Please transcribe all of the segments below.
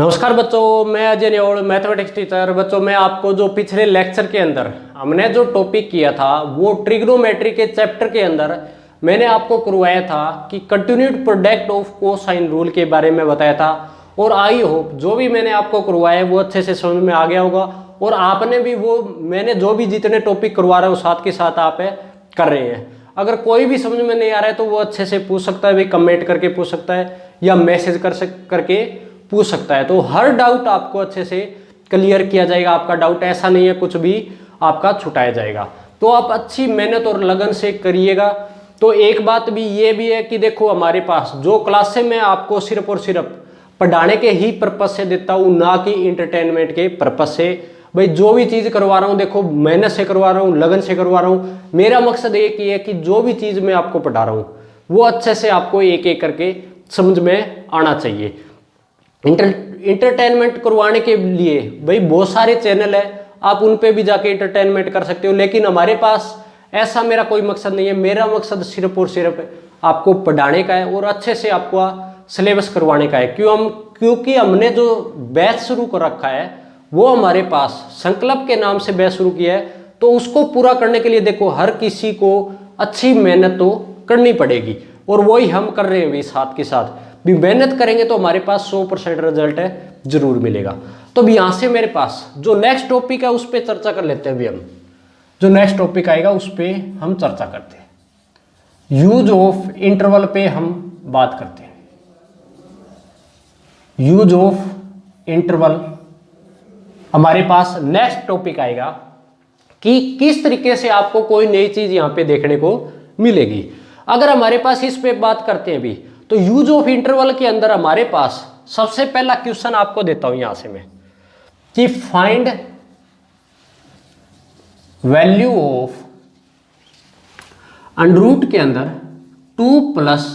नमस्कार बच्चों, मैं अजय न्योड़ मैथमेटिक्स टीचर। बच्चों मैं आपको जो पिछले लेक्चर के अंदर हमने जो टॉपिक किया था वो ट्रिग्नोमेट्री के चैप्टर के अंदर मैंने आपको करवाया था कि continued product of cosine rule के बारे में बताया था। और आई होप जो भी मैंने आपको करवाया वो अच्छे से समझ में आ गया होगा और आपने भी वो मैंने जो भी जितने टॉपिक करवा रहा हूँ साथ के साथ आप कर रहे हैं। अगर कोई भी समझ में नहीं आ रहा है तो वो अच्छे से पूछ सकता है, भी कमेंट करके पूछ सकता है या मैसेज करके पूछ सकता है। तो हर डाउट आपको अच्छे से क्लियर किया जाएगा। आपका डाउट ऐसा नहीं है कुछ भी आपका छुटाया जाएगा। तो आप अच्छी मेहनत और लगन से करिएगा। तो एक बात भी ये भी है कि देखो हमारे पास जो क्लासें मैं आपको सिर्फ और सिर्फ पढ़ाने के ही पर्पज से देता हूँ, ना कि इंटरटेनमेंट के पर्पज से। भाई जो भी चीज़ करवा रहा हूँ देखो मेहनत से करवा रहा हूँ, लगन से करवा रहा हूँ। मेरा मकसद एक ही है कि जो भी चीज़ मैं आपको पढ़ा रहा हूँ वो अच्छे से आपको एक एक करके समझ में आना चाहिए। इंटरटेनमेंट करवाने के लिए भाई बहुत सारे चैनल है, आप उन पे भी जाके इंटरटेनमेंट कर सकते हो, लेकिन हमारे पास ऐसा मेरा कोई मकसद नहीं है। मेरा मकसद सिर्फ और सिर्फ आपको पढ़ाने का है और अच्छे से आपको सिलेबस करवाने का है। क्योंकि हमने जो बैच शुरू कर रखा है वो हमारे पास संकल्प के नाम से बैच शुरू किया है। तो उसको पूरा करने के लिए देखो हर किसी को अच्छी मेहनत तो करनी पड़ेगी और वही हम कर रहे हैं भी। साथ के साथ भी मेहनत करेंगे तो हमारे पास 100% रिजल्ट है जरूर मिलेगा। तो अभी यहाँ से मेरे पास जो नेक्स्ट टॉपिक है उस पर चर्चा कर लेते हैं। अभी हम जो नेक्स्ट टॉपिक आएगा उस पर हम चर्चा करते हैं। यूज ऑफ इंटरवल पे हम बात करते हैं। यूज ऑफ इंटरवल हमारे पास नेक्स्ट टॉपिक आएगा कि किस तरीके से आपको कोई नई चीज यहाँ पे देखने को मिलेगी। अगर हमारे पास इस पे बात करते हैं भी तो यूज ऑफ इंटरवल के अंदर हमारे पास सबसे पहला क्वेश्चन आपको देता हूं यहां से मैं कि फाइंड वैल्यू ऑफ अंडररूट के अंदर 2 प्लस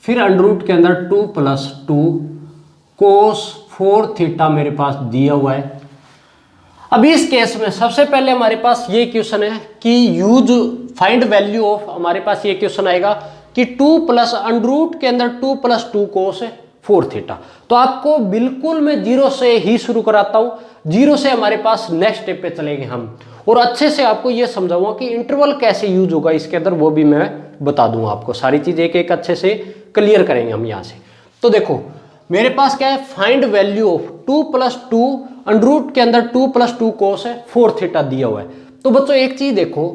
फिर अंडररूट के अंदर 2 + 2 कोस 4 थीटा मेरे पास दिया हुआ है। अब इस केस में सबसे पहले हमारे पास ये क्वेश्चन है कि यूज फाइंड वैल्यू ऑफ, हमारे पास ये क्वेश्चन आएगा कि 2 + अंडररूट के अंदर 2 + 2 कोस 4 थीटा। तो आपको बिल्कुल मैं 0 से ही शुरू कराता हूं। 0 से हमारे पास नेक्स्ट स्टेप पे चलेंगे हम और अच्छे से आपको ये समझाऊंगा कि इंटरवल कैसे यूज होगा इसके अंदर, वो भी मैं बता दूंगा आपको। सारी चीज एक एक अच्छे से क्लियर करेंगे हम यहाँ से। तो देखो मेरे पास क्या है, फाइंड वैल्यू ऑफ 2 + 2 अंडररूट के अंदर 2 + 2 कोस 4 थीटा दिया हुआ है। तो बच्चों एक चीज देखो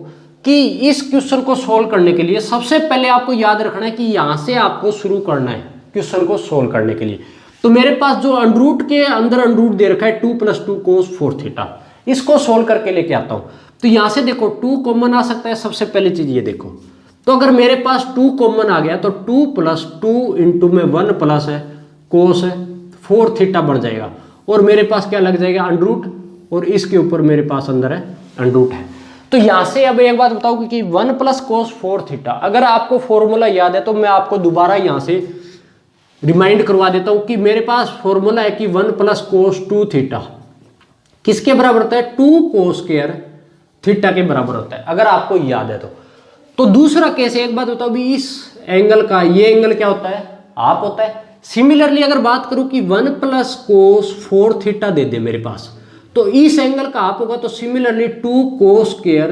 कि इस क्वेश्चन को सोल्व करने के लिए सबसे पहले आपको याद रखना है कि यहां से आपको शुरू करना है क्वेश्चन को सोल्व करने के लिए। तो मेरे पास जो अंडररूट के अंदर अंडररूट दे रखा है 2 + 2 कोस 4 थीटा, इसको सोल्व करके लेके आता हूं। तो यहां से देखो 2 कॉमन आ सकता है। सबसे पहली चीज ये देखो, तो अगर मेरे पास 2 कॉमन आ गया तो 2 + 2 इंटू में 1 प्लस है कोस 4 थीटा बन जाएगा और मेरे पास क्या लग जाएगा अंडररूट और इसके ऊपर मेरे पास अंदर है अंडररूट है। तो यहां से अब एक बात बताऊं कि 1 + कोस 4 थीटा, अगर आपको फॉर्मूला याद है तो मैं आपको दोबारा यहां से रिमाइंड करवा देता हूं कि मेरे पास फॉर्मूला है कि 1 + कोस 2 थीटा किसके बराबर होता है, 2 कोस स्क्वायर थीटा के बराबर होता है, अगर आपको याद है तो दूसरा केस एक बात बताओ भी, इस एंगल का ये एंगल क्या होता है, हाफ होता है। सिमिलरली अगर बात करूं कि 1 + कोस 4 थीटा दे दे मेरे पास, तो इस एंगल का हाफ होगा तो सिमिलरली 2 कोस स्क्वायर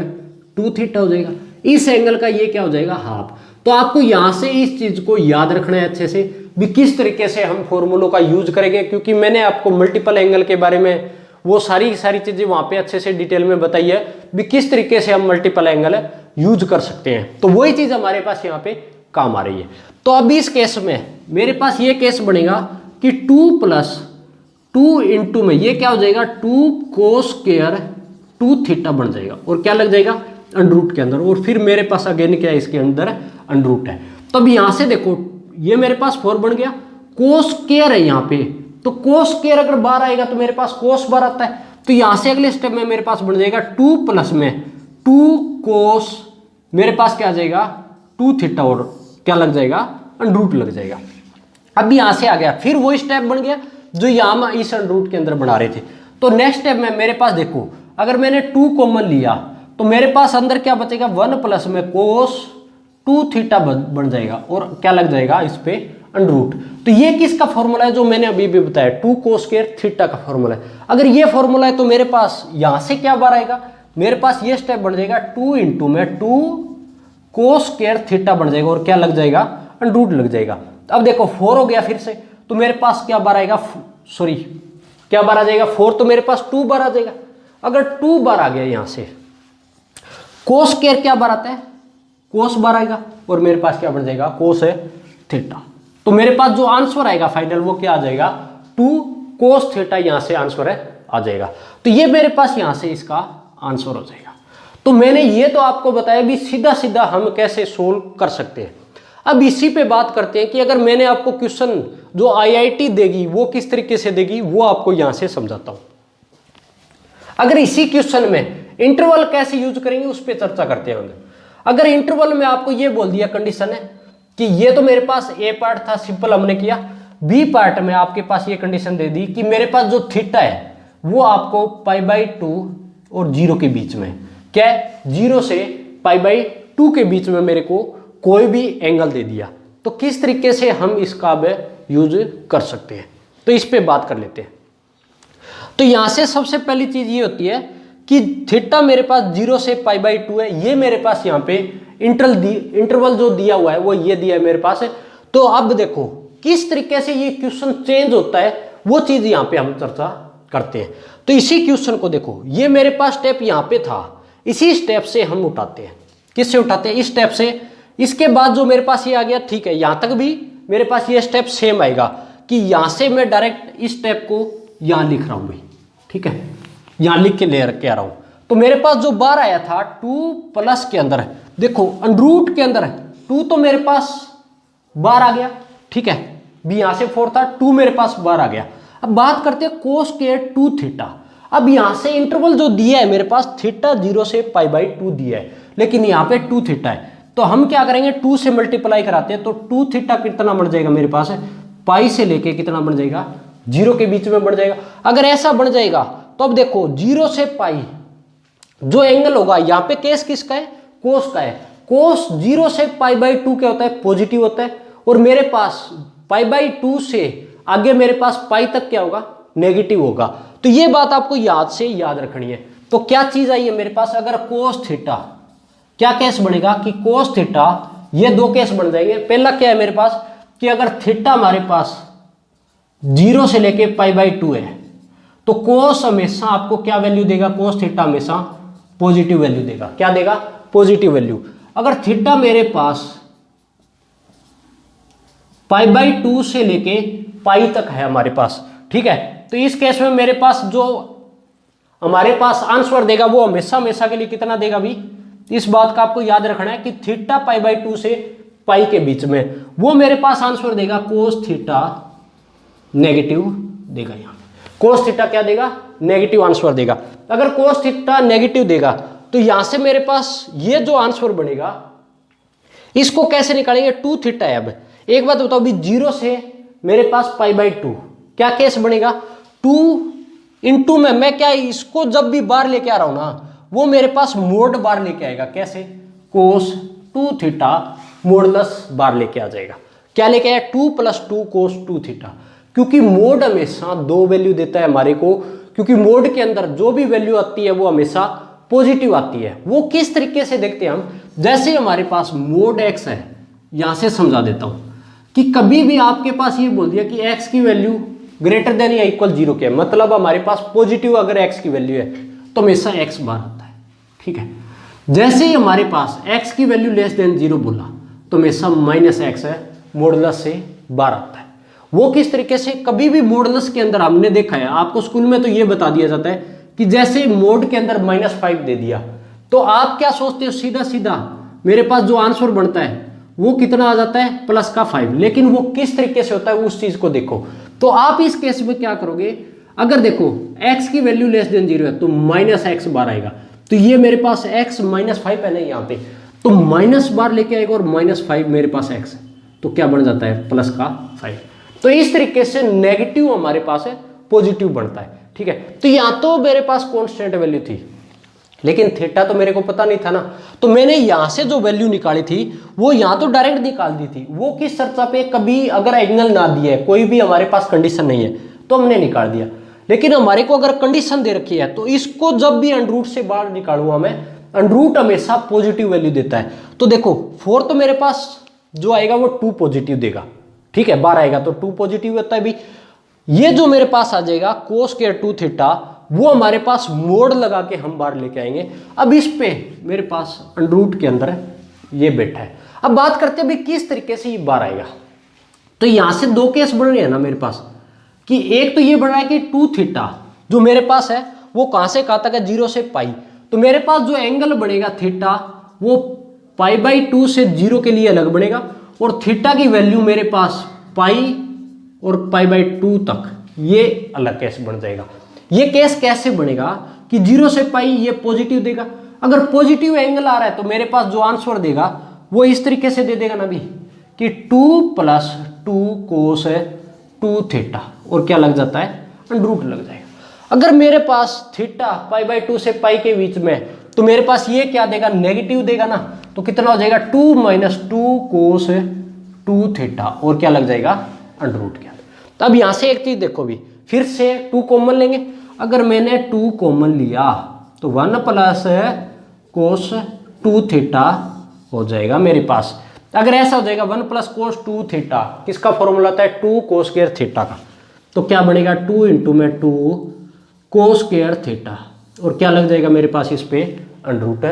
2 थीटा हो जाएगा। इस एंगल का ये क्या हो जाएगा, हाफ। तो आपको यहां से इस चीज को याद रखना है अच्छे से भी किस तरीके से हम फॉर्मूलों का यूज करेंगे, क्योंकि मैंने आपको मल्टीपल एंगल के बारे में वो सारी चीजें वहां पे अच्छे से डिटेल में बताई है भी किस तरीके से हम मल्टीपल एंगल यूज कर सकते हैं। तो वही चीज हमारे पास यहाँ पे काम आ रही है। तो अभी इस केस में मेरे पास ये केस बनेगा कि 2 + 2 इंटू में ये क्या हो जाएगा 2 कोस स्क्वायर 2 थीटा बन जाएगा और क्या लग जाएगा अंडररूट के अंदर, और फिर मेरे पास अगेन क्या है इसके अंदर अंडररूट है। तो अब यहां से देखो ये मेरे पास 4 बन गया, कोस स्क्वायर है यहाँ पे, तो कोस स्क्वायर अगर बाहर आएगा तो मेरे पास कोस बार आता है। तो यहां से अगले स्टेप में मेरे पास बन जाएगा 2 + में 2 कोस, मेरे पास क्या आ जाएगा 2 थीटा और क्या लग जाएगा अंडररूट लग जाएगा। अब यहां से आ गया, फिर वो स्टेप बन गया जो यहां इस अंडररूट के अंदर बना रहे थे। तो नेक्स्ट स्टेप में मेरे पास देखो अगर मैंने 2 कॉमन लिया तो मेरे पास अंदर क्या बचेगा 1 + में कोस 2 थीटा बन जाएगा और क्या लग जाएगा इस पे अंडरूट। तो ये किसका फॉर्मूला है जो मैंने अभी भी बताया, 2 cos स्क्वायर थीटा का फॉर्मूला है। अगर ये फॉर्मूला है तो मेरे पास यहां से क्या बार आएगा, मेरे पास ये स्टेप बन जाएगा 2 इंटू में 2 cos स्क्वायर थीटा बन जाएगा और क्या लग जाएगा, अंडरूट लग जाएगा। अब देखो 4 हो गया फिर से, तो मेरे पास क्या बार आएगा, सॉरी क्या बार आ जाएगा 4, तो मेरे पास 2 बार आ जाएगा। अगर 2 बार आ गया यहां से, cos स्क्वायर क्या बार आता है, cos बार आएगा और मेरे पास क्या बन जाएगा, cos है थीटा। तो मेरे पास जो आंसर आएगा फाइनल वो क्या आ जाएगा, 2 cos थीटा, यहां से आंसर है आ जाएगा। तो ये मेरे पास यहां से इसका आंसर हो जाएगा। तो मैंने ये तो आपको बताया भी सीधा सीधा हम कैसे सोल्व कर सकते हैं। अब इसी पे बात करते हैं कि अगर मैंने आपको क्वेश्चन जो आईआईटी देगी वो किस तरीके से देगी, वो आपको यहां से समझाता हूं। अगर इसी क्वेश्चन में इंटरवल कैसे यूज करेंगे उस पर चर्चा करते हैं। अगर इंटरवल में आपको ये बोल दिया कंडीशन है कि ये तो मेरे पास ए पार्ट था, सिंपल हमने किया, बी पार्ट में आपके पास ये कंडीशन दे दी कि मेरे पास जो थीटा है वो आपको π/2 और 0 के बीच में, क्या है 0 से π/2 के बीच में मेरे को कोई भी एंगल दे दिया। तो किस तरीके से हम इसका अब यूज कर सकते हैं, तो इस पे बात कर लेते हैं। तो यहां से सबसे पहली चीज ये होती है कि थीटा मेरे पास 0 से π/2 है, ये मेरे पास यहाँ पे इंटरवल जो दिया हुआ है वो ये दिया है मेरे पास है। तो अब देखो किस तरीके से ये क्वेश्चन चेंज होता है वो चीज यहाँ पे हम चर्चा करते हैं। तो इसी क्वेश्चन को देखो, ये मेरे पास स्टेप यहाँ पे था, इसी स्टेप से हम उठाते हैं। किससे उठाते हैं, इस स्टेप से। इसके बाद जो मेरे पास ये आ गया, ठीक है, यहां तक भी मेरे पास ये स्टेप सेम आएगा कि यहां से मैं डायरेक्ट इस स्टेप को यहां लिख रहा हूं भाई, ठीक है, यहां लिख के ले के आ रहा हूं। तो मेरे पास जो बार आया था 2 प्लस के अंदर, देखो अंडरूट के अंदर 2, तो मेरे पास बार आ गया, ठीक है, भी यहां से 4 था, 2 मेरे पास बार आ गया। अब बात करते हैं cos स्क्वायर 2 थीटा। अब यहां से इंटरवल जो दिया है मेरे पास थीटा 0 से π/2 दिया है, लेकिन यहां पे 2 थीटा है। तो हम क्या करेंगे, 2 से मल्टीप्लाई कराते हैं, तो 2 थीटा कितना बन जाएगा मेरे पास, पाई से लेके कितना बन जाएगा, 0 के बीच में बढ़ जाएगा। अगर ऐसा बढ़ जाएगा तो अब देखो 0 से पाई जो एंगल होगा यहाँ पे केस किसका है, कोस का है। कोस 0 से π/2 क्या होता है, पॉजिटिव होता है, और मेरे पास π/2 से आगे मेरे पास पाई तक क्या होगा, नेगेटिव होगा। तो ये बात आपको याद रखनी है। तो क्या चीज आई है मेरे पास, अगर कोस थीटा, क्या केस बनेगा कि कोस थीटा, ये 2 केस बन जाएंगे। पहला क्या है मेरे पास कि अगर थीटा हमारे पास 0 से लेके π/2 है तो कोस हमेशा आपको क्या वैल्यू देगा, कोस थीटा हमेशा पॉजिटिव वैल्यू देगा। क्या देगा, पॉजिटिव वैल्यू। अगर थीटा मेरे पास π/2 से लेके पाई तक है हमारे पास, ठीक है, तो इस केस में मेरे पास जो हमारे पास आंसर देगा वो हमेशा के लिए कितना देगा भी, इस बात का आपको याद रखना है कि थीटा π/2 से पाई के बीच में, वो मेरे पास आंसर देगा कोस थीटा नेगेटिव देगा। यहाँ कोस थीटा क्या देगा, नेगेटिव आंसर देगा। अगर कोस थीटा नेगेटिव देगा तो यहां से मेरे पास ये जो आंसर बनेगा इसको कैसे निकालेंगे, 2 थीटा है। अब एक बात बताओ भी, 0 से मेरे पास π/2 क्या केस बनेगा, 2 इंटू में मैं क्या इसको जब भी बार लेके आ रहा हूं ना वो मेरे पास मोड बार लेके आएगा। कैसे, कोस 2 थीटा मोडलस बार लेके आ जाएगा। क्या लेके आया, 2 + 2 कोस 2 थीटा। क्योंकि मोड हमेशा 2 वैल्यू देता है हमारे को, क्योंकि मोड के अंदर जो भी वैल्यू आती है वो हमेशा पॉजिटिव आती है। वो किस तरीके से देखते हैं हम, जैसे हमारे पास मोड x है, यहां से समझा देता हूं कि कभी भी आपके पास ये बोल दिया कि x की वैल्यू ग्रेटर देन या इक्वल 0 के, मतलब हमारे पास पॉजिटिव अगर x की वैल्यू है तो हमेशा x बार आता है, ठीक है। जैसे ही हमारे पास x की वैल्यू लेस देन 0 बोला तो हमेशा -x है, मॉडुलस से बार आता है। वो किस तरीके से, कभी भी मॉडुलस के अंदर हमने देखा है, आपको स्कूल में तो ये बता दिया जाता है कि जैसे मोड के अंदर -5 दे दिया तो आप क्या सोचते हो, सीधा सीधा मेरे पास जो आंसर बनता है वो कितना आ जाता है, +5। लेकिन वो किस तरीके से होता है उस चीज को देखो। तो आप इस केस में क्या करोगे, अगर देखो x की वैल्यू लेस देन 0 है तो -x बार आएगा। तो ये मेरे पास x -5 है ना यहाँ पे, तो माइनस बार लेके आएगा और -5 मेरे पास x है, तो क्या बन जाता है, +5। तो इस तरीके से नेगेटिव हमारे पास है, पॉजिटिव बनता है, ठीक है। तो यहाँ तो मेरे पास कांस्टेंट वैल्यू थी, लेकिन थीटा तो मेरे को पता नहीं था ना, तो मैंने यहाँ से जो वैल्यू निकाली थी वो यहाँ तो डायरेक्ट निकाल दी थी। वो किस चर्चा पे, कभी अगर एंगल ना दिया है, कोई भी हमारे पास कंडीशन नहीं है तो हमने निकाल दिया। लेकिन हमारे को अगर कंडीशन दे रखी है तो इसको जब भी अंडर रूट से बाहर निकालूंगा मैं, अंडर रूट हमेशा पॉजिटिव वैल्यू देता है। तो देखो 4 तो मेरे पास जो आएगा वो 2 पॉजिटिव देगा, ठीक है, 12 आएगा तो 2 पॉजिटिव होता है भी। ये जो मेरे पास आ जाएगा कोस स्क्वायर 2 थीटा, वो हमारे पास मोड लगा के हम बाहर लेके आएंगे। अब इस पे मेरे पास अंडर रूट के अंदर ये बैठा है। अब बात करते हैं भाई किस तरीके से ये बाहर आएगा। तो यहां से दो केस बन रहे हैं ना मेरे पास, कि एक तो ये बन रहा है कि 2 थीटा जो मेरे पास है वो कहां से कहां तक है, 0 से पाई। तो मेरे पास जो एंगल बनेगा थीटा वो π/2 से 0 के लिए अलग बनेगा, और थीटा की वैल्यू मेरे पास पाई और π/2 तक ये अलग केस बन जाएगा। ये केस कैसे बनेगा कि 0 से पाई ये पॉजिटिव देगा। अगर पॉजिटिव एंगल आ रहा है तो मेरे पास जो आंसर देगा वो इस तरीके से दे देगा ना भी, कि 2 + 2 कोस 2 थीटा, और क्या लग जाता है, अंडर रूट लग जाएगा। अगर मेरे पास थीटा π/2 से पाई के बीच में, तो मेरे पास ये क्या देगा, नेगेटिव देगा ना, तो कितना हो जाएगा 2 - 2 कोस 2 थीटा, और क्या लग जाएगा, अंडर रूट के अंदर। तो अब यहां से एक चीज देखो भी, फिर से 2 कॉमन लेंगे। अगर मैंने 2 कॉमन लिया तो 1 + कोस 2 थीटा हो जाएगा मेरे पास। अगर ऐसा हो जाएगा 1 + कोस 2 थीटा, किसका फॉर्मूला होता है, 2 कोस स्क्वायर थीटा का, तो क्या बनेगा 2 × 2 कोस स्क्वायर थीटा, और क्या लग जाएगा मेरे पास, इस पे अंडर रूट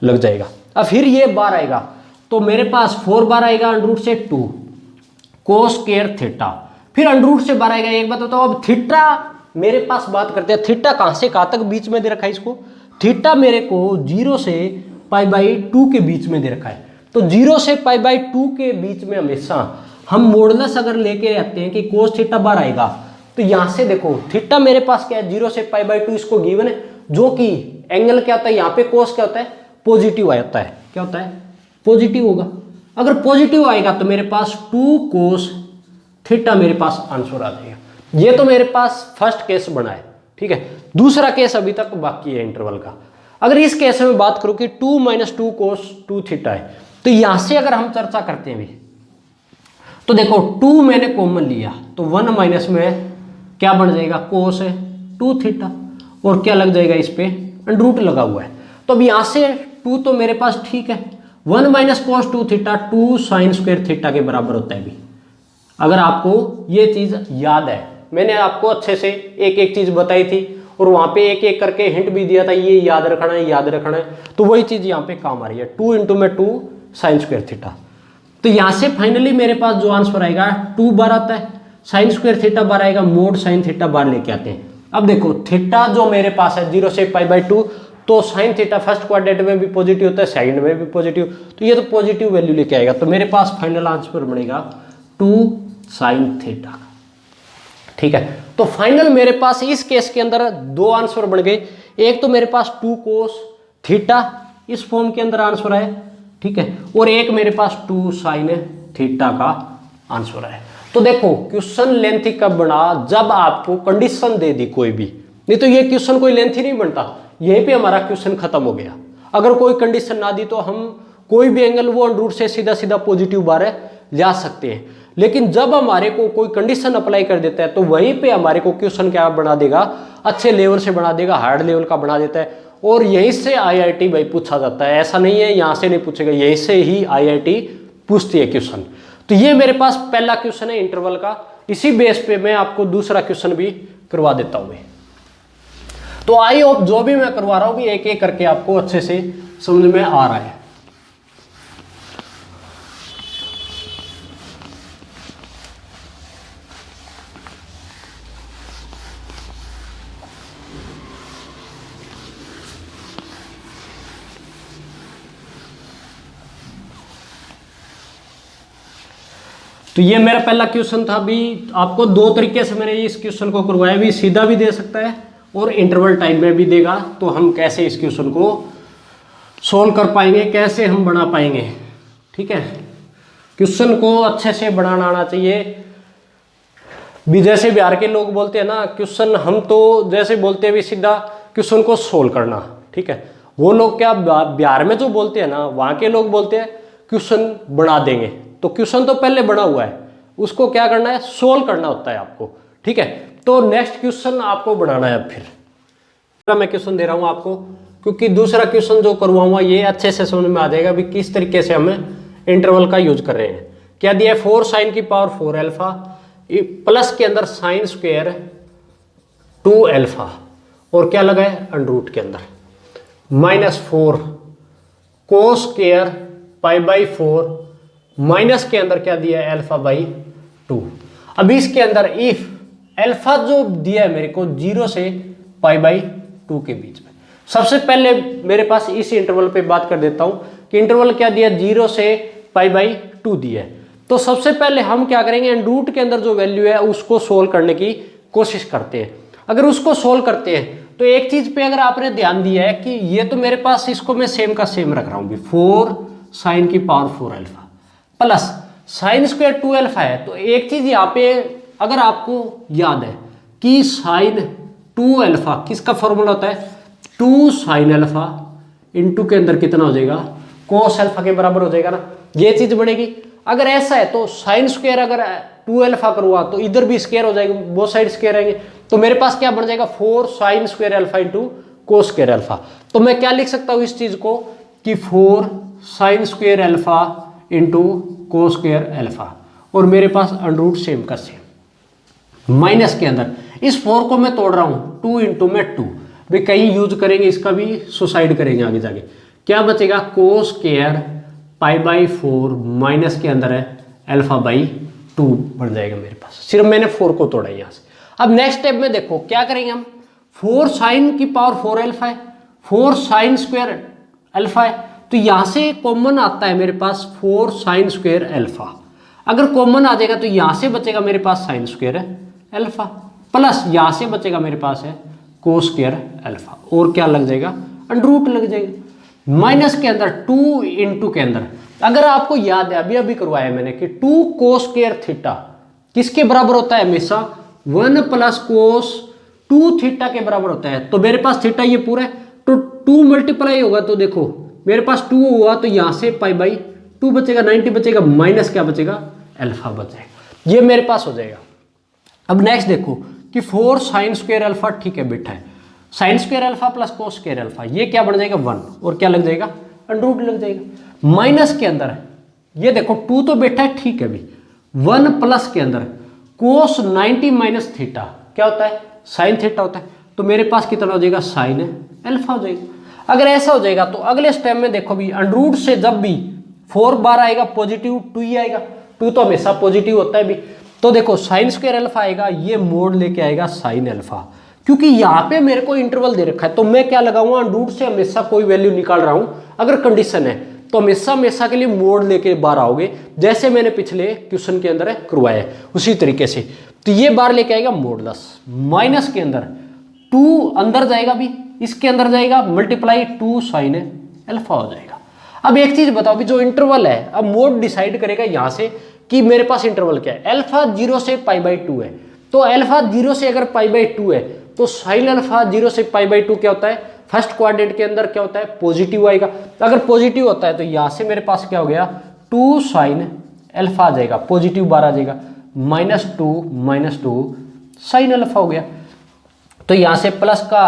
लग जाएगा। अब फिर ये बार आएगा तो मेरे पास 4 बार आएगा अंडर रूट से 2 कोस स्क्वायर थीटा, फिर अंडर रूट से बाहर आएगा। एक बात बताओ, अब थीटा मेरे पास बात करते हैं, थीटा कहां से कहां तक बीच में दे रखा है इसको, थीटा मेरे को 0 से π/2 के बीच में दे रखा है। तो 0 से π/2 के बीच में हमेशा हम मॉडुलस अगर लेके आते हैं कि कोस थीटा बाहर आएगा, तो यहां से देखो थीटा मेरे पास क्या है, 0 से π/2 इसको गिवन है, जो कि एंगल क्या होता है, यहाँ पे कोस क्या होता है, पॉजिटिव आता है, क्या होता है, पॉजिटिव होगा। अगर पॉजिटिव आएगा तो मेरे पास 2 कोस थीटा मेरे पास आंसर आ जाएगा। ये तो मेरे पास फर्स्ट केस बना है, ठीक है। दूसरा केस अभी तक बाकी है इंटरवल का। अगर इस केस में बात करूं कि 2 - 2 कोस 2 थीटा है, तो यहां से अगर हम चर्चा करते हैं भी, तो देखो 2 मैंने कॉमन लिया तो 1 माइनस में क्या बन जाएगा, कोस 2 थीटा, और क्या लग जाएगा, इस पे अंडर रूट लगा हुआ है। तो अब यहां से 2 तो मेरे पास ठीक है, 1 - कोस 2 थीटा 2 साइन स्क्वायर थीटा के बराबर होता है भी। अगर आपको ये चीज याद है, मैंने आपको अच्छे से एक एक चीज बताई थी और वहां पे एक एक करके हिंट भी दिया था, ये याद रखना है, याद रखना है, तो वही चीज यहाँ पे काम आ रही है, 2 × 2 साइन स्क्वायर थीटा। तो यहां से फाइनली मेरे पास जो आंसर आएगा 2 बार आता है, साइन स्क्वायर थीटा बार आएगा, मोड साइन थीटा बार लेके आते हैं। अब देखो थीटा जो मेरे पास है 0 से π/2, तो साइन थीटा फर्स्ट क्वाड्रेंट में भी पॉजिटिव होता है, सेकंड में भी पॉजिटिव, तो ये तो पॉजिटिव वैल्यू लेके आएगा। तो मेरे पास फाइनल आंसर बनेगा 2 साइन थीटा, ठीक है। तो फाइनल मेरे पास इस केस के अंदर 2 आंसर बन गए। एक तो मेरे पास 2 कोस थीटा इस फॉर्म के अंदर आंसर है, ठीक है, और एक मेरे पास 2 साइन थीटा का आंसर है। तो देखो क्वेश्चन लेंथी कब बना, जब आपको कंडीशन दे दी कोई भी, नहीं तो ये क्वेश्चन कोई लेंथी नहीं बनता, यहीं पे हमारा क्वेश्चन खत्म हो गया। अगर कोई कंडीशन ना दी तो हम कोई भी एंगल वो अंडर रूट से सीधा सीधा पॉजिटिव बाहर जा सकते हैं। लेकिन जब हमारे को कोई कंडीशन अप्लाई कर देता है तो वहीं पे हमारे को क्वेश्चन क्या बना देगा, अच्छे लेवल से बना देगा, हार्ड लेवल का बना देता है, और यहीं से आईआईटी भाई पूछा जाता है। ऐसा नहीं है यहाँ से नहीं पूछेगा, यहीं से ही आईआईटी पूछती है क्वेश्चन। तो ये मेरे पास पहला क्वेश्चन है इंटरवल का, इसी बेस पे मैं आपको दूसरा क्वेश्चन भी करवा देता हूँ। तो आई होप जो भी मैं करवा रहा हूँ भी एक एक करके आपको अच्छे से समझ में आ रहा है। तो ये मेरा पहला क्वेश्चन था भी। आपको 2 तरीके से मैंने इस क्वेश्चन को करवाया भी, सीधा भी दे सकता है और इंटरवल टाइम में भी देगा। तो हम कैसे इस क्वेश्चन को सोल्व कर पाएंगे, कैसे हम बना पाएंगे, ठीक है। क्वेश्चन को अच्छे से बनाना आना चाहिए भी। जैसे बिहार के लोग बोलते हैं ना क्वेश्चन, हम तो जैसे बोलते हैं भी सीधा क्वेश्चन को सोल्व करना, ठीक है। वो लोग क्या बिहार में जो बोलते हैं ना, वहाँ के लोग बोलते हैं क्वेश्चन बना देंगे। तो क्वेश्चन तो पहले बना हुआ है, उसको क्या करना है, सोल्व करना होता है आपको, ठीक है। तो नेक्स्ट क्वेश्चन आपको बनाना है। अब फिर मैं क्वेश्चन दे रहा हूँ आपको, क्योंकि दूसरा क्वेश्चन जो करवाऊंगा ये अच्छे से समझ में आ जाएगा भी किस तरीके से हमें इंटरवल का यूज कर रहे हैं। क्या दिया है, 4 साइन की पावर 4 अल्फा प्लस के अंदर साइन स्क्वायर 2 अल्फा और क्या लगा है अंडर रूट के अंदर -4 cos square pi by 4 minus के अंदर क्या दिया है अल्फा बाई 2। अब इसके अंदर इफ अल्फा जो दिया है मेरे को 0 से पाई बाई 2 के बीच में, सबसे पहले मेरे पास इस इंटरवल पे बात कर देता हूं कि इंटरवल क्या दिया, 0 से पाई बाई 2 दिया है। तो सबसे पहले हम क्या करेंगे, अंडर रूट के अंदर जो वैल्यू है उसको सोल्व करने की कोशिश करते हैं। अगर उसको सोल्व करते हैं तो एक चीज पे अगर आपने ध्यान दिया है कि ये तो मेरे पास इसको मैं सेम का सेम रख रहा हूं, 4 साइन की power 4 alpha plus sine square 2 alpha है। तो एक चीज यहाँ पे अगर आपको याद है कि साइन 2 अल्फा किसका फॉर्मूला होता है, 2 साइन अल्फा इंटू के अंदर कितना हो जाएगा, कोस अल्फा के बराबर हो जाएगा ना, ये चीज बनेगी। अगर ऐसा है तो साइन स्क्वायर अगर 2 अल्फा करूँगा तो इधर भी स्क्वायर हो जाएगा, बोथ साइड स्क्वायर रहेंगे। तो मेरे पास क्या बन जाएगा, 4 sine square alpha into cos square alpha. तो मैं क्या लिख सकता हूँ इस चीज को कि 4 sine square alpha into cos square alpha और मेरे पास अंडर रूट सेम का सेम माइनस के अंदर इस 4 को मैं तोड़ रहा हूँ 2 इंटू में 2 भी कहीं यूज करेंगे, इसका भी सुसाइड करेंगे आगे जाके। क्या बचेगा, cos square pi by 4 minus के अंदर है अल्फा बाई 2 बन जाएगा मेरे पास। सिर्फ मैंने 4 को तोड़ा यहाँ से। अब नेक्स्ट स्टेप में देखो क्या करेंगे हम, 4 साइन की पावर 4 अल्फा है, 4 साइन स्क्वायर अल्फा है, तो यहां से कॉमन आता है मेरे पास 4 साइन स्क्वायर अल्फा। अगर कॉमन आ जाएगा तो यहां से बचेगा मेरे पास साइन स्क्वायर अल्फा प्लस यहां से बचेगा मेरे पास है कोस स्क्वायर अल्फा और क्या लग जाएगा, अंडर रूट लग जाएगा। माइनस के अंदर 2 इंटू के अंदर अगर आपको याद है अभी अभी करवाया मैंने कि 2 कोस स्क्वायर थीटा किसके बराबर होता है, हमेशा 1 प्लस कोस 2 थीटा के बराबर होता है। तो मेरे पास थीटा ये पूरा है तो 2 मल्टीप्लाई होगा तो देखो मेरे पास 2 हुआ तो यहां से पाई बाई 2 बचेगा, 90 बचेगा, माइनस क्या बचेगा, अल्फा बचेगा। ये मेरे पास हो जाएगा। अब नेक्स्ट देखो कि 4 साइन स्क्वायर अल्फा ठीक है बैठा है, sine square alpha plus cos square alpha ये क्या बन जाएगा 1 और क्या लग जाएगा, अंडर रूट लग जाएगा। माइनस के अंदर ये देखो 2 तो बैठा है ठीक है भी, 1 प्लस के अंदर कोस 90 माइनस थीटा क्या होता है, साइन थीटा होता है। तो मेरे पास कितना हो जाएगा, साइन अल्फा हो जाएगा। अगर ऐसा हो जाएगा तो अगले स्टेप में देखो भी अंडर रूट से जब भी 4 बार आएगा पॉजिटिव 2 ही आएगा, 2 तो हमेशा पॉजिटिव होता है भी। तो देखो साइन स्क्वायर अल्फा आएगा, ये मोड लेके आएगा साइन अल्फा, क्योंकि यहाँ पे मेरे को इंटरवल दे रखा है तो मैं क्या लगाऊंगा, अंडर रूट से हमेशा कोई वैल्यू निकाल रहा हूं। अगर कंडीशन है तो हमेशा के लिए मोड लेके बाहर आओगे, जैसे मैंने पिछले क्वेश्चन के अंदर करवाया है उसी तरीके से। तो ये बार लेके आएगा मोडलस, माइनस के अंदर 2 अंदर जाएगा भी, इसके अंदर जाएगा मल्टीप्लाई 2 साइन अल्फा हो जाएगा। अब एक चीज बताओ भी जो इंटरवल है अब मोड डिसाइड करेगा यहां से कि मेरे पास इंटरवल क्या है, अल्फा 0 से पाई बाई 2 है। तो अल्फा 0 से अगर पाई बाई 2 है तो साइन अल्फा 0 से पाई बाई 2 क्या होता है, फर्स्ट क्वाड्रेंट के अंदर क्या होता है, पॉजिटिव आएगा। तो अगर पॉजिटिव होता है तो यहां से मेरे पास क्या हो गया, 2 साइन अल्फा आ जाएगा, पॉजिटिव बार आ जाएगा, -2 साइन अल्फा हो गया। तो यहां से प्लस का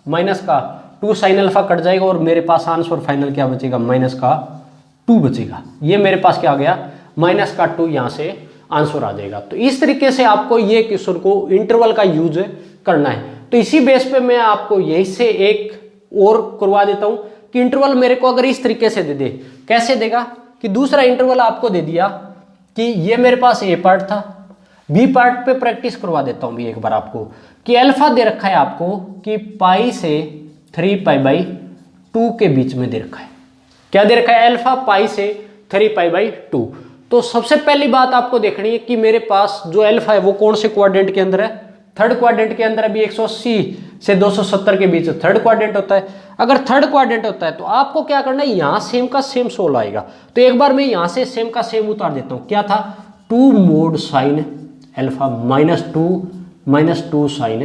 माइनस का 2 साइन अल्फा कट जाएगा और मेरे पास आंसर फाइनल क्या बचेगा, -2 बचेगा। ये मेरे पास क्या आ गया, -2 यहां से आंसर आ जाएगा। तो इस तरीके से आपको ये क्वेश्चन को इंटरवल का यूज करना है। तो इसी बेस पे मैं आपको यही से एक और करवा देता हूं कि इंटरवल मेरे को अगर इस तरीके से दे दे, कैसे देगा कि दूसरा इंटरवल आपको दे दिया कि ये मेरे पास ए पार्ट था, बी पार्ट पे प्रैक्टिस करवा देता हूं भी एक बार आपको कि अल्फा दे रखा है आपको कि पाई से 3 पाई बाई 2 के बीच में दे रखा है। क्या दे रखा है, अल्फा पाई से 3 पाई बाई 2। तो सबसे पहली बात आपको देखनी है कि मेरे पास जो अल्फा है वो कौन से क्वाड्रेंट के अंदर है, थर्ड क्वाड्रेंट के अंदर। अभी 180 से 270 के बीच थर्ड क्वाड्रेंट होता है। अगर थर्ड क्वाड्रेंट होता है तो आपको क्या करना है, यहां सेम का सेम 16 आएगा। तो एक बार मैं यहां से सेम का सेम उतार देता हूं, क्या था 2 mod sine alpha -2 sine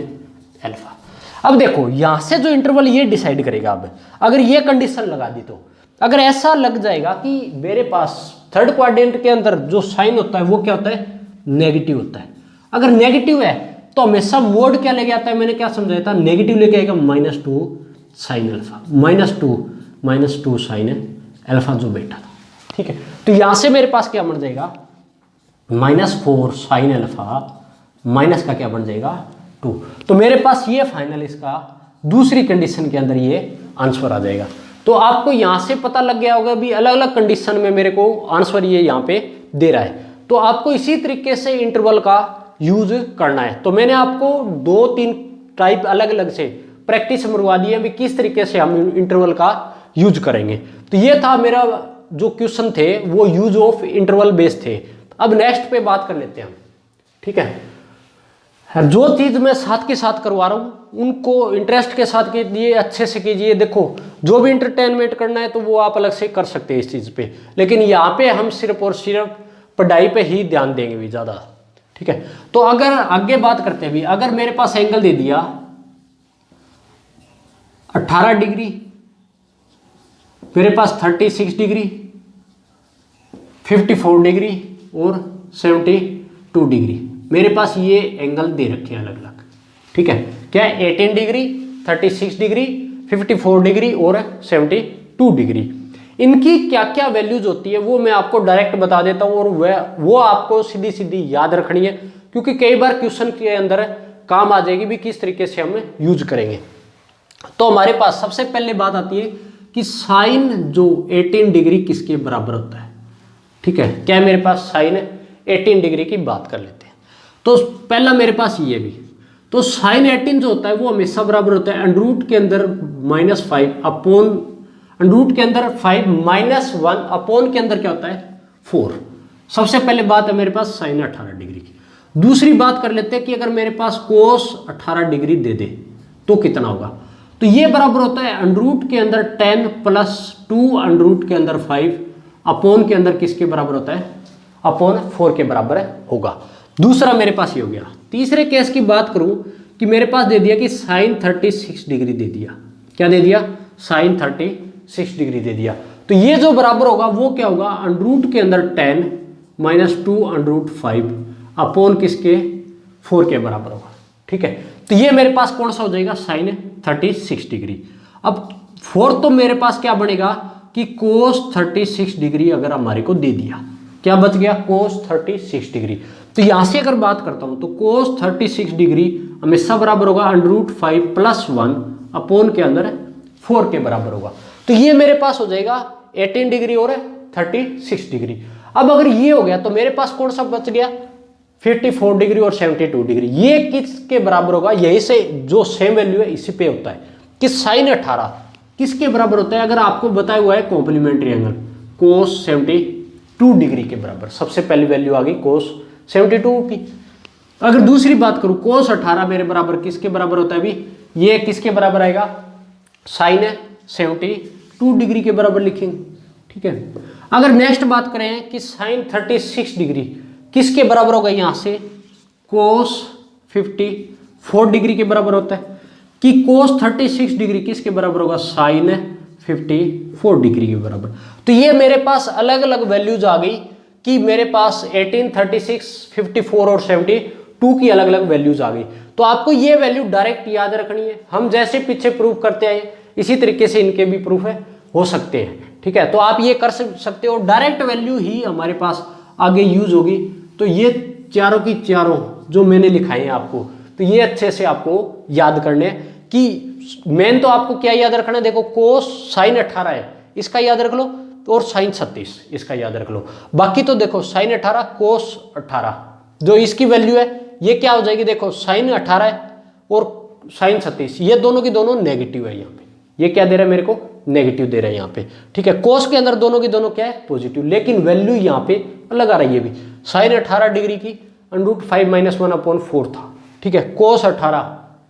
alpha. अब देखो यहां से जो इंटरवल ये डिसाइड करेगा। अब अगर ये कंडीशन लगा दी तो अगर ऐसा लग जाएगा कि मेरे पास थर्ड क्वाड्रेंट के अंदर जो साइन होता है वो क्या होता है, नेगेटिव होता है। अगर नेगेटिव है तो हमेशा मोड क्या लेके आता है, मैंने क्या समझाया था, नेगेटिव लेके आएगा -2 साइन अल्फा, -2 साइन अल्फा जो बैठा था। ठीक है, तो यहां से मेरे पास क्या बन जाएगा, -4 साइन अल्फा माइनस का क्या बन जाएगा 2। तो मेरे पास ये फाइनल इसका दूसरी कंडीशन के अंदर ये आंसर आ जाएगा। तो आपको यहां से पता लग गया होगा भी अलग अलग कंडीशन में मेरे को आंसर ये यहां पे दे रहा है। तो आपको इसी तरीके से इंटरवल का यूज करना है। तो मैंने आपको 2-3 टाइप अलग अलग से प्रैक्टिस मरवा दी है भी किस तरीके से हम इंटरवल का यूज करेंगे। तो ये था मेरा जो क्वेश्चन थे वो यूज ऑफ इंटरवल बेस्ड थे। अब नेक्स्ट पे बात कर लेते हैं हम। ठीक है, जो चीज मैं साथ के साथ करवा रहा हूं उनको इंटरेस्ट के साथ कीजिए, अच्छे से कीजिए। देखो जो भी इंटरटेनमेंट करना है तो वो आप अलग से कर सकते हैं इस चीज पे, लेकिन यहाँ पे हम सिर्फ और सिर्फ पढ़ाई पे ही ध्यान देंगे भी ज्यादा। ठीक है, तो अगर आगे बात करते हैं भी, अगर मेरे पास एंगल दे दिया 18 डिग्री, मेरे पास 36 डिग्री, 54 डिग्री और 72 डिग्री, मेरे पास ये एंगल दे रखे हैं अलग अलग। ठीक है, क्या 18 डिग्री, 36 डिग्री, 54 डिग्री और 72 डिग्री। इनकी क्या क्या वैल्यूज होती है वो मैं आपको डायरेक्ट बता देता हूं, और वो आपको सीधी सीधी याद रखनी है, क्योंकि कई बार क्वेश्चन के अंदर काम आ जाएगी भी किस तरीके से हम यूज करेंगे। तो हमारे पास सबसे पहले बात आती है कि साइन जो 18 डिग्री किसके बराबर होता है। ठीक है, क्या मेरे पास साइन 18 डिग्री की बात कर लेते हैं। तो पहला मेरे पास ये भी, तो साइन 18 जो होता है वो हमेशा बराबर होता है अंडरूट के अंदर -5 अपॉन अंडरूट के अंदर 5 -1 अपॉन के अंदर क्या होता है 4। सबसे पहले बात है मेरे पास साइन 18 डिग्री की। दूसरी बात कर लेते हैं कि अगर मेरे पास कोस 18 डिग्री दे दे तो कितना होगा। तो ये बराबर होता है अंडरूट के अंदर 10 + 2 अंडरूट के अंदर 5 अपॉन के अंदर किसके बराबर होता है, अपॉन 4 के बराबर होगा। दूसरा मेरे पास ये हो गया। तीसरे केस की बात करूं कि मेरे पास दे दिया कि साइन 36 डिग्री दे दिया। क्या दे दिया, साइन 36 डिग्री दे दिया। तो ये जो बराबर होगा वो क्या होगा, अंडरूट के अंदर 10 - 2 अंडरूट 5 अपॉन किसके 4 के बराबर होगा। ठीक है, तो ये मेरे पास कौन सा हो जाएगा, साइन 36 डिग्री। अब 4 तो मेरे पास क्या बनेगा कि कोस 36 डिग्री अगर हमारे को दे दिया, क्या बच गया, कोस 36 डिग्री। तो यहां से अगर बात करता हूं तो कोस 36 डिग्री हमेशा बराबर होगा अंडरूट 5 + 1 अपॉन के अंदर 4 के बराबर होगा। तो ये मेरे पास हो जाएगा 18 डिग्री और 36 डिग्री। अब अगर ये हो गया तो मेरे पास कौन सा बच गया, 54 डिग्री और 72 डिग्री। ये किसके बराबर होगा, यही से जो सेम वैल्यू है इसी पे होता है कि साइन 18 किसके बराबर होता है। अगर आपको बताया हुआ है कॉम्प्लीमेंट्री एंगल कोस 72 डिग्री के बराबर, सबसे पहली वैल्यू आ गई कोस 72 की। अगर दूसरी बात करूं कोस 18 मेरे बराबर किसके बराबर होता है, अभी ये किसके बराबर आएगा, साइन 72 डिग्री के बराबर लिखेंगे। ठीक है, अगर नेक्स्ट बात करें कि साइन 36 डिग्री किसके बराबर होगा, यहां से कोस 54 डिग्री के बराबर होता है कि कोस 36 डिग्री किसके बराबर होगा, साइन 54 डिग्री के बराबर। तो ये मेरे पास अलग अलग वैल्यूज आ गई कि मेरे पास 18, 36, 54 और 72 की अलग अलग वैल्यूज आ गई। तो आपको ये वैल्यू डायरेक्ट याद रखनी है। हम जैसे पीछे प्रूफ करते आए इसी तरीके से इनके भी प्रूफ हो सकते हैं। ठीक है, तो आप ये कर सकते हो, डायरेक्ट वैल्यू ही हमारे पास आगे यूज होगी। तो ये चारों की चारों जो मैंने लिखाए हैं आपको, तो ये अच्छे से आपको याद करने कि मेन तो आपको क्या याद रखना है, देखो कोस साइन 18 है इसका याद रख लो, और साइन 36 इसका याद रख लो। बाकी तो देखो साइन 18 कोस 18 जो इसकी वैल्यू है ये क्या हो जाएगी, देखो साइन 18 है और साइन 36 ये दोनों की दोनों नेगेटिव है। यहाँ पे ये क्या दे रहा है मेरे को, नेगेटिव दे रहा है यहाँ पे। ठीक है, कोस के अंदर दोनों की दोनों क्या है, पॉजिटिव, लेकिन वैल्यू यहाँ पे अलग आ रही है। भी साइन 18 डिग्री की अंडरूट 5 - 1 अपॉन 4 था। ठीक है, कोस 18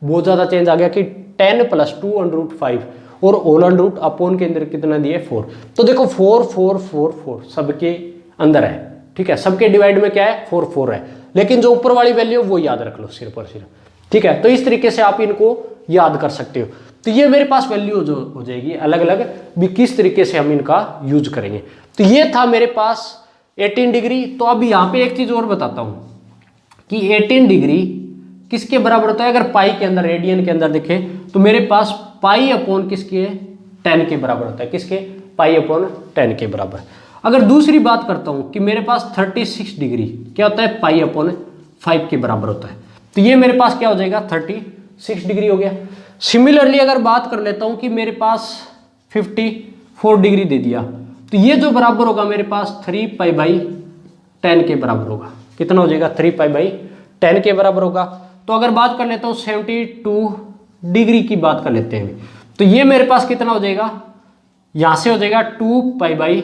बहुत ज्यादा चेंज आ गया कि 10 + 2 अंडरूट 5 और होल अंडरूट अपॉन के अंदर कितना दिए 4। तो देखो 4 4 4 4 सबके अंदर है। ठीक है, सबके डिवाइड में क्या है 4 4 है, लेकिन जो ऊपर वाली वैल्यू वो याद रख लो सिर्फ और सिर्फ। ठीक है, तो इस तरीके से आप इनको याद कर सकते हो। तो ये मेरे पास वैल्यू जो हो जाएगी अलग अलग भी किस तरीके से हम इनका यूज करेंगे। तो ये था मेरे पास 18 डिग्री। तो अब यहाँ पे एक चीज और बताता हूं कि 18 डिग्री किसके बराबर होता है। अगर पाई के अंदर, रेडियन के अंदर देखें तो मेरे पास पाई अपॉन किसके, 10 के बराबर होता है। किसके, पाई अपॉन 10 के बराबर। अगर दूसरी बात करता हूं कि मेरे पास 36 डिग्री क्या होता है, पाई अपॉन 5 के बराबर होता है। तो ये मेरे पास क्या हो जाएगा, 36 डिग्री हो गया। सिमिलरली अगर बात कर लेता हूं कि मेरे पास 54 डिग्री दे दिया, तो ये जो बराबर होगा मेरे पास 3 पाई बाई 10 के बराबर होगा। कितना हो जाएगा, 3 पाई बाई 10 के बराबर होगा। तो अगर बात कर लेता हूँ 72 डिग्री की बात कर लेते हैं, तो ये मेरे पास कितना हो जाएगा, यहां से हो जाएगा 2 पाई बाई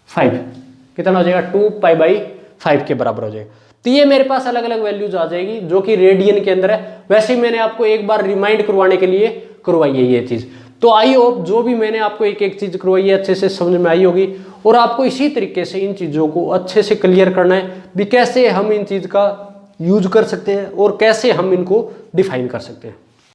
5। कितना हो जाएगा, 2 पाई बाई 5 के बराबर हो जाएगा। तो ये मेरे पास अलग अलग वैल्यूज आ जाएगी जो कि रेडियन के अंदर है। वैसे ही मैंने आपको एक बार रिमाइंड करवाने के लिए करवाई है ये चीज। तो आई होप जो भी मैंने आपको एक एक चीज करवाई है अच्छे से समझ में आई होगी, और आपको इसी तरीके से इन चीजों को अच्छे से क्लियर करना है भी कैसे हम इन चीज का यूज कर सकते हैं और कैसे हम इनको डिफाइन कर सकते हैं।